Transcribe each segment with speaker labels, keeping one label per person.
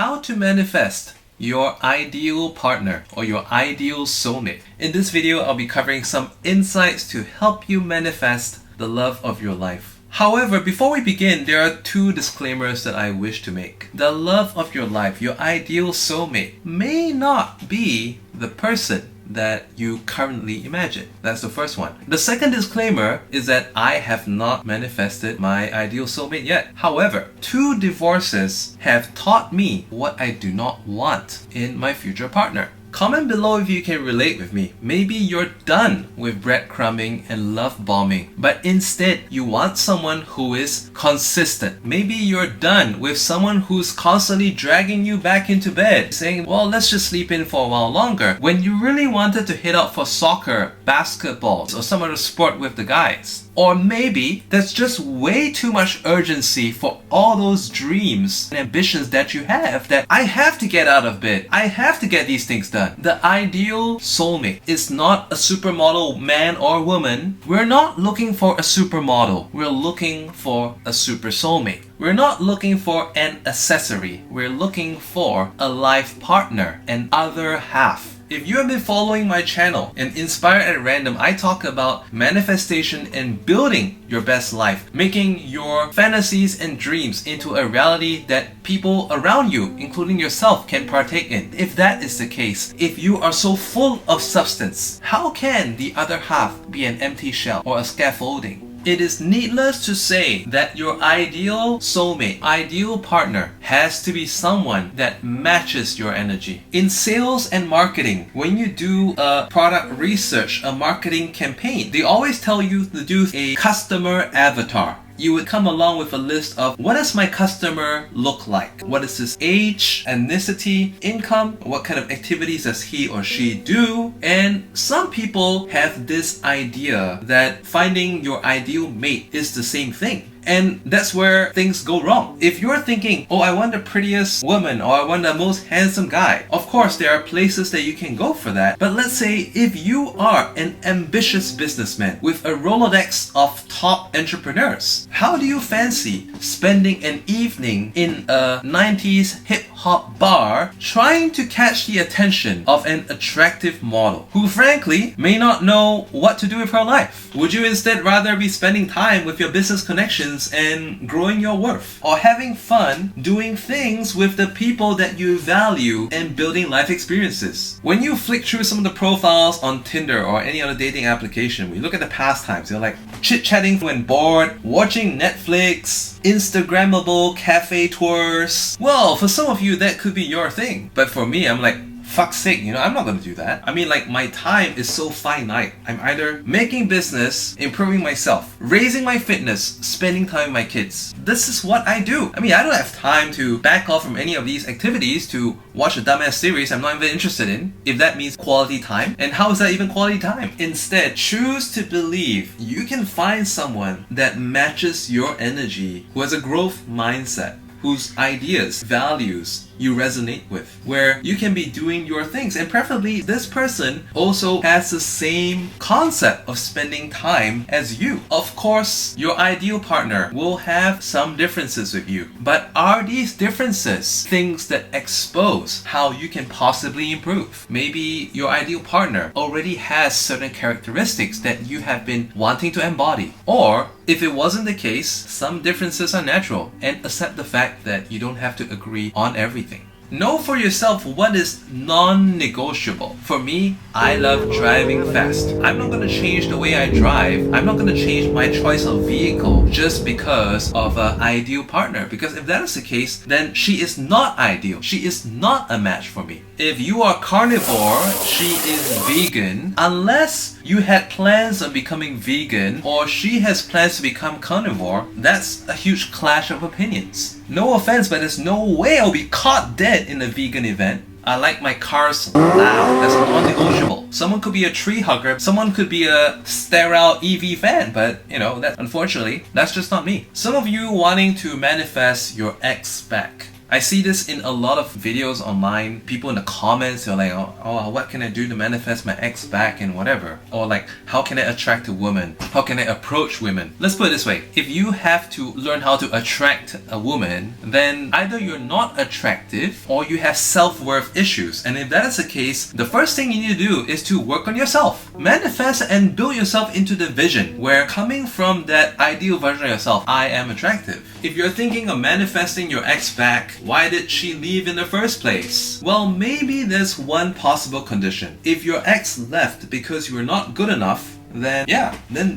Speaker 1: How to manifest your ideal partner or your ideal soulmate. In this video, I'll be covering some insights to help you manifest the love of your life. However, before we begin, there are two disclaimers that I wish to make. The love of your life, your ideal soulmate, may not be the person that you currently imagine. That's the first one. The second disclaimer is that I have not manifested my ideal soulmate yet. However, 2 divorces have taught me what I do not want in my future partner. Comment below if you can relate with me. Maybe you're done with breadcrumbing and love bombing, but instead you want someone who is consistent. Maybe you're done with someone who's constantly dragging you back into bed, saying, well, let's just sleep in for a while longer, when you really wanted to hit out for soccer, basketball, or some other sport with the guys. Or maybe there's just way too much urgency for all those dreams and ambitions that you have, that I have to get out of bed, I have to get these things done. The ideal soulmate is not a supermodel man or woman. We're not looking for a supermodel. We're looking for a super soulmate. We're not looking for an accessory. We're looking for a life partner, an other half. If you have been following my channel and Inspired at Random, I talk about manifestation and building your best life, making your fantasies and dreams into a reality that people around you, including yourself, can partake in. If that is the case, if you are so full of substance, how can the other half be an empty shell or a scaffolding? It is needless to say that your ideal soulmate, ideal partner, has to be someone that matches your energy. In sales and marketing, when you do a product research, a marketing campaign, they always tell you to do a customer avatar. You would come along with a list of, what does my customer look like? What is his age, ethnicity, income? What kind of activities does he or she do? And some people have this idea that finding your ideal mate is the same thing. And that's where things go wrong. If you're thinking, oh, I want the prettiest woman, or I want the most handsome guy, of course there are places that you can go for that. But let's say if you are an ambitious businessman with a Rolodex of top entrepreneurs, how do you fancy spending an evening in a 90s hip-hop bar trying to catch the attention of an attractive model who frankly may not know what to do with her life? Would you instead rather be spending time with your business connections and growing your worth, or having fun doing things with the people that you value and building life experiences? When you flick through some of the profiles on Tinder or any other dating application, we look at the pastimes. They're like chit-chatting when bored, watching Netflix, Instagrammable cafe tours. Well, for some of you that could be your thing, but for me, I'm like, fuck's sake, I'm not gonna do that. I mean, like, my time is so finite. I'm either making business, improving myself, raising my fitness, spending time with my kids. This is what I do. I mean, I don't have time to back off from any of these activities to watch a dumbass series I'm not even interested in, if that means quality time. And how is that even quality time? Instead, choose to believe you can find someone that matches your energy, who has a growth mindset, whose ideas, values you resonate with, where you can be doing your things, and preferably this person also has the same concept of spending time as you. Of course, your ideal partner will have some differences with you, but are these differences things that expose how you can possibly improve? Maybe your ideal partner already has certain characteristics that you have been wanting to embody, or if it wasn't the case, some differences are natural, and accept the fact that you don't have to agree on everything. Know for yourself what is non-negotiable. For me, I love driving fast. I'm not going to change the way I drive. I'm not going to change my choice of vehicle just because of an ideal partner. Because if that is the case, then she is not ideal. She is not a match for me. If you are carnivore, she is vegan. Unless you had plans on becoming vegan, or she has plans to become carnivore, that's a huge clash of opinions. No offense, but there's no way I'll be caught dead in a vegan event. I like my cars loud. That's non-negotiable. Someone could be a tree hugger, someone could be a sterile EV fan, but unfortunately, that's just not me. Some of you wanting to manifest your ex back. I see this in a lot of videos online. People in the comments are like, oh, what can I do to manifest my ex back and whatever? Or like, how can I attract a woman? How can I approach women? Let's put it this way. If you have to learn how to attract a woman, then either you're not attractive or you have self-worth issues. And if that is the case, the first thing you need to do is to work on yourself. Manifest and build yourself into the vision where coming from that ideal version of yourself, I am attractive. If you're thinking of manifesting your ex back, why did she leave in the first place? Well, maybe there's one possible condition. If your ex left because you were not good enough, then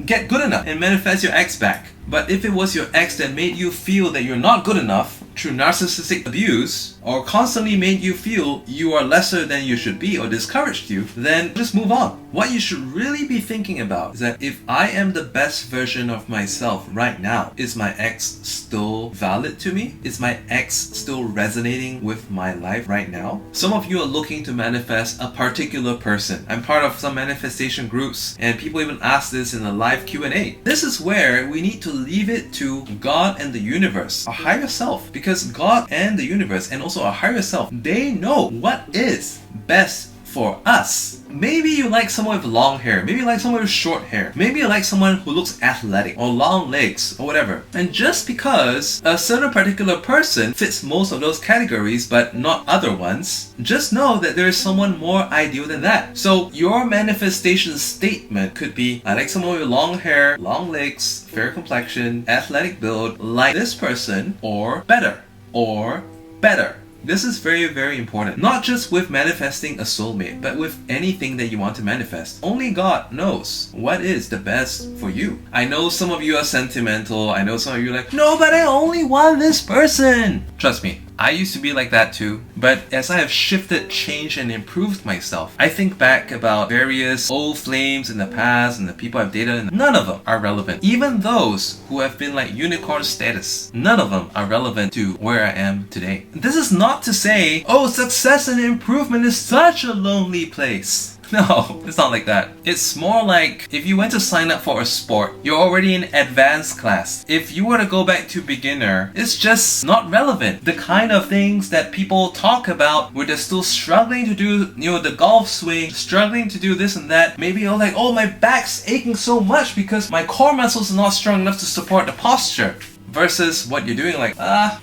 Speaker 1: get good enough and manifest your ex back. But if it was your ex that made you feel that you're not good enough through narcissistic abuse, or constantly made you feel you are lesser than you should be or discouraged you, then just move on. What you should really be thinking about is that if I am the best version of myself right now, is my ex still valid to me? Is my ex still resonating with my life right now? Some of you are looking to manifest a particular person. I'm part of some manifestation groups and people even ask this in a live Q&A. This is where we need to leave it to God and the universe, our higher self, because God and the universe and also our higher self, they know what is best for us. Maybe you like someone with long hair, maybe you like someone with short hair, maybe you like someone who looks athletic or long legs or whatever. And just because a certain particular person fits most of those categories but not other ones, just know that there is someone more ideal than that. So your manifestation statement could be, I like someone with long hair, long legs, fair complexion, athletic build, like this person, or better, or better. This is very, very important. Not just with manifesting a soulmate, but with anything that you want to manifest. Only God knows what is the best for you. I know some of you are sentimental. I know some of you are like, no, but I only want this person. Trust me, I used to be like that too. But as I have shifted, changed, and improved myself, I think back about various old flames in the past and the people I've dated, and none of them are relevant. Even those who have been like unicorn status, none of them are relevant to where I am today. This is not to say, oh, success and improvement is such a lonely place. No, it's not like that. It's more like if you went to sign up for a sport, you're already in advanced class. If you were to go back to beginner, it's just not relevant. The kind of things that people talk about where they're still struggling to do, the golf swing, struggling to do this and that. Maybe you're like, oh, my back's aching so much because my core muscles are not strong enough to support the posture. Versus what you're doing like,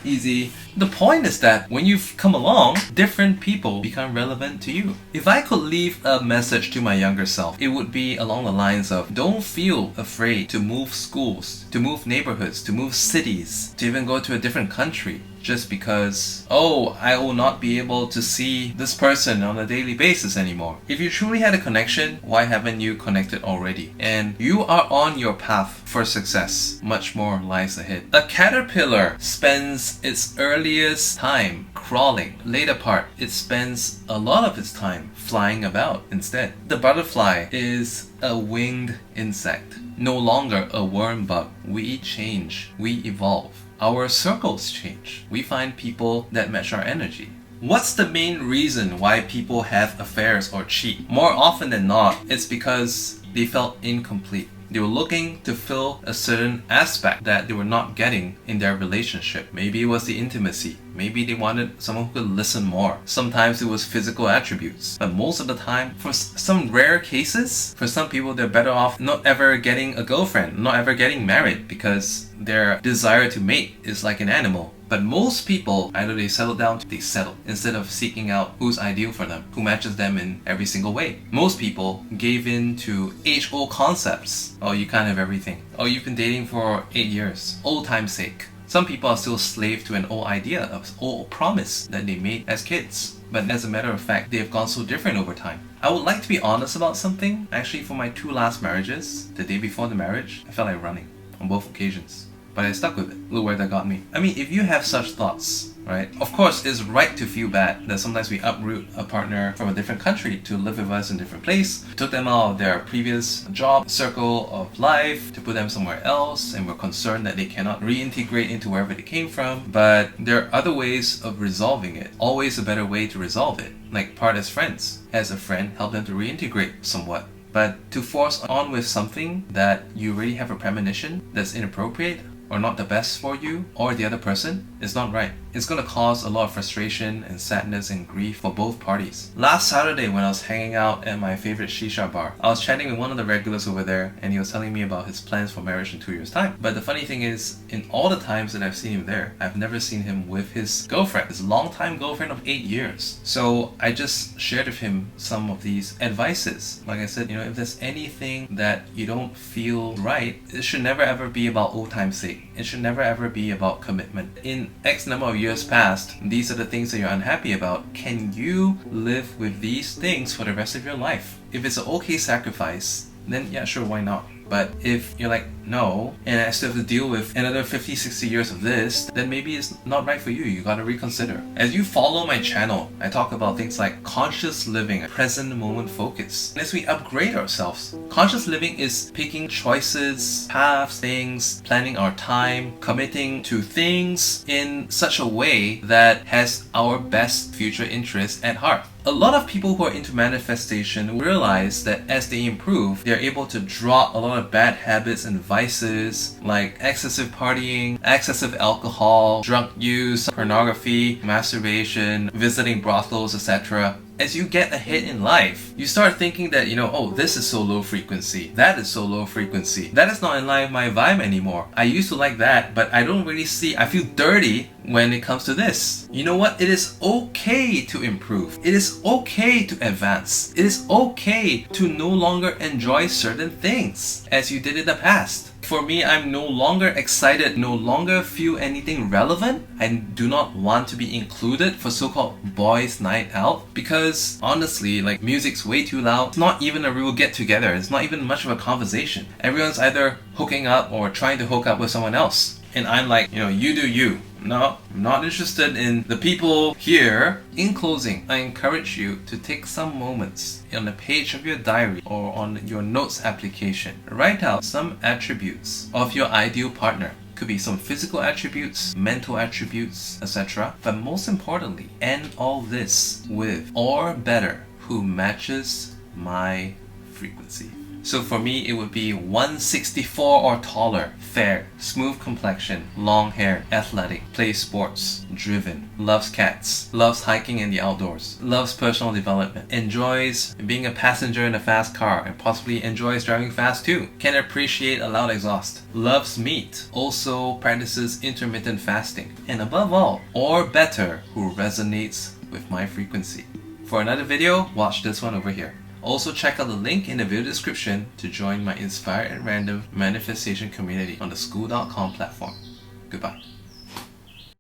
Speaker 1: easy. The point is that when you've come along, different people become relevant to you. If I could leave a message to my younger self, it would be along the lines of, don't feel afraid to move schools, to move neighborhoods, to move cities, to even go to a different country. Just because, oh, I will not be able to see this person on a daily basis anymore. If you truly had a connection, why haven't you connected already? And you are on your path for success. Much more lies ahead. A caterpillar spends its earliest time crawling. Later part, it spends a lot of its time flying about instead. The butterfly is a winged insect, no longer a worm bug. We change, we evolve. Our circles change. We find people that match our energy. What's the main reason why people have affairs or cheat? More often than not, it's because they felt incomplete. They were looking to fill a certain aspect that they were not getting in their relationship. Maybe it was the intimacy. Maybe they wanted someone who could listen more. Sometimes it was physical attributes. But most of the time, for some rare cases, for some people, they're better off not ever getting a girlfriend, not ever getting married, because their desire to mate is like an animal. But most people, either they settle down, they settle, instead of seeking out who's ideal for them, who matches them in every single way. Most people gave in to age-old concepts. Oh, you can't have everything. Oh, you've been dating for 8 years. Old time's sake. Some people are still slave to an old idea, an old promise that they made as kids. But as a matter of fact, they have gone so different over time. I would like to be honest about something. Actually, for my 2 last marriages, the day before the marriage, I felt like running on both occasions. But I stuck with it. Look where that got me. I mean, if you have such thoughts, right? Of course, it's right to feel bad that sometimes we uproot a partner from a different country to live with us in a different place. Took them out of their previous job, circle of life, to put them somewhere else, and we're concerned that they cannot reintegrate into wherever they came from. But there are other ways of resolving it. Always a better way to resolve it. Like part as friends. As a friend, help them to reintegrate somewhat. But to force on with something that you already have a premonition that's inappropriate, or not the best for you or the other person, It's not right. It's going to cause a lot of frustration and sadness and grief for both parties. Last Saturday when I was hanging out at my favorite shisha bar, I was chatting with one of the regulars over there and he was telling me about his plans for marriage in 2 years' time. But the funny thing is, in all the times that I've seen him there, I've never seen him with his girlfriend, his longtime girlfriend of 8 years. So I just shared with him some of these advices. Like I said, if there's anything that you don't feel right, it should never ever be about old time's sake. It should never ever be about commitment. In X number of years past, these are the things that you're unhappy about. Can you live with these things for the rest of your life? If it's an okay sacrifice, then yeah, sure, why not? But if you're like, no, and I still have to deal with another 50, 60 years of this, then maybe it's not right for you. You gotta reconsider. As you follow my channel, I talk about things like conscious living, present moment focus. And as we upgrade ourselves, conscious living is picking choices, paths, things, planning our time, committing to things in such a way that has our best future interests at heart. A lot of people who are into manifestation realize that as they improve, they're able to drop a lot of bad habits and vices like excessive partying, excessive alcohol, drug use, pornography, masturbation, visiting brothels, etc. As you get ahead in life, you start thinking that, oh, this is so low frequency, that is so low frequency, that is not in line with my vibe anymore. I used to like that, but I don't really see, I feel dirty when it comes to this. You know what? It is okay to improve. It is okay to advance. It is okay to no longer enjoy certain things as you did in the past. For me, I'm no longer excited, no longer feel anything relevant. I do not want to be included for so-called boys' night out because honestly, music's way too loud. It's not even a real get-together. It's not even much of a conversation. Everyone's either hooking up or trying to hook up with someone else. And I'm like, you do you. No, I'm not interested in the people here. In closing, I encourage you to take some moments on the page of your diary or on your notes application. Write out some attributes of your ideal partner. Could be some physical attributes, mental attributes, etc. But most importantly, end all this with or better who matches my frequency. So for me, it would be 164 or taller, fair, smooth complexion, long hair, athletic, plays sports, driven, loves cats, loves hiking in the outdoors, loves personal development, enjoys being a passenger in a fast car and possibly enjoys driving fast too, can appreciate a loud exhaust, loves meat, also practices intermittent fasting, and above all, or better, who resonates with my frequency. For another video, watch this one over here. Also check out the link in the video description to join my Inspire at Random manifestation community on the School.com platform. Goodbye.